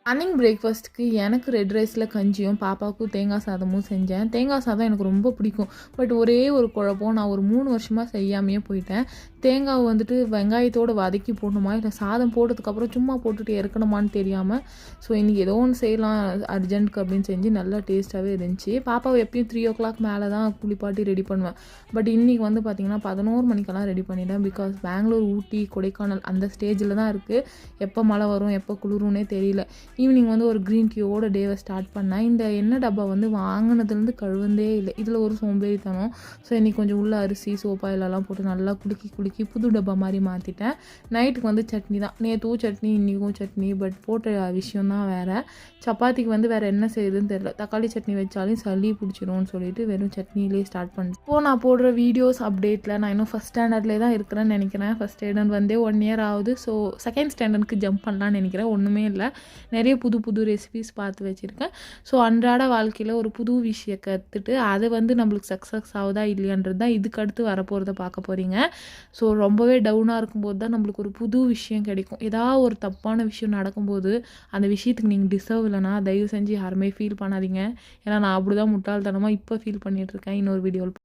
Morning பிரேக்ஃபாஸ்ட்டுக்கு எனக்கு red ரைஸில் கஞ்சியும் பாப்பாவுக்கும் தேங்காய் சாதமும் செஞ்சேன். தேங்காய் சாதம் எனக்கு ரொம்ப பிடிக்கும். பட் ஒரே ஒரு குழப்பம், நான் ஒரு 3 வருஷமாக செய்யாமையே போயிட்டேன். தேங்காவை வந்துட்டு வெங்காயத்தோடு வதக்கி போடணுமா இல்லை சாதம் போட்டதுக்கப்புறம் சும்மா போட்டுட்டு இறக்கணுமான்னு தெரியாமல், ஸோ இன்றைக்கி ஏதோ ஒன்று செய்யலாம் அர்ஜென்ட்க்கு அப்படின்னு செஞ்சு நல்லா டேஸ்ட்டாகவே இருந்துச்சு. பாப்பாவை எப்பயும் 3 o'clock மேலே தான் குளிப்பாட்டி ரெடி பண்ணுவேன். பட் இன்றைக்கி வந்து பார்த்திங்கன்னா 11 மணிக்கெல்லாம் ரெடி பண்ணிட்டேன். பிகாஸ் பெங்களூர், ஊட்டி, கொடைக்கானல் அந்த ஸ்டேஜில் தான் இருக்குது. எப்போ மழை வரும் எப்போ குளிரும்னே தெரியல. ஈவினிங் வந்து ஒரு க்ரீன் டீயோட டேவை ஸ்டார்ட் பண்ணேன். இந்த எண்ணெய் டப்பா வந்து வாங்கினதுலேருந்து கழுவந்தே இல்லை. இதில் ஒரு சோம்பேறித்தனம். ஸோ இன்றைக்கி கொஞ்சம் உள்ள அரிசி சோப்பாயிலெல்லாம் போட்டு நல்லா குலுக்கி புது டப்பா மாதிரி மாற்றிட்டேன். நைட்டுக்கு வந்து சட்னி தான். நேற்றும் சட்னி இன்றைக்கும் சட்னி. பட் போட்ட விஷயம் தான் வேறு. சப்பாத்திக்கு வந்து வேறு என்ன செய்யுதுன்னு தெரியல. தக்காளி சட்னி வச்சாலும் சளி பிடிச்சிரும்னு சொல்லிட்டு வெறும் சட்னிலே ஸ்டார்ட் பண்ணேன். இப்போது நான் போடுற வீடியோஸ் அப்டேட்டில் நான் இன்னும் ஃபஸ்ட் ஸ்டாண்டர்ட்லேயே தான் இருக்கிறேன்னு நினைக்கிறேன். ஃபஸ்ட் ஸ்டாண்டர்ட் வந்தே 1 year ஆகுது. ஸோ செகண்ட் ஸ்டாண்டர்டுக்கு ஜம்ப் பண்ணலான்னு நினைக்கிறேன். ஒன்றுமே இல்லை, நிறைய புது ரெசிபிஸ் பார்த்து வச்சுருக்கேன். ஸோ அன்றாட வாழ்க்கையில் ஒரு புது விஷயம் கற்றுட்டு அது வந்து நம்மளுக்கு சக்ஸஸ் ஆகுதா இல்லையான்றது தான் இதுக்கு அடுத்து வரப்போகிறத பார்க்க போகிறீங்க. ஸோ ரொம்பவே டவுனாக இருக்கும்போது தான் நம்மளுக்கு ஒரு புது விஷயம் கிடைக்கும். ஏதாவது ஒரு தப்பான விஷயம் நடக்கும்போது அந்த விஷயத்துக்கு நீங்கள் டிசர்வ் இல்லைனா தயவு செஞ்சு யாருமே ஃபீல் பண்ணாதீங்க. ஏன்னா நான் அப்படி தான் முட்டாள்தனமாக இப்போ ஃபீல் பண்ணிகிட்ருக்கேன். இன்னொரு வீடியோவில்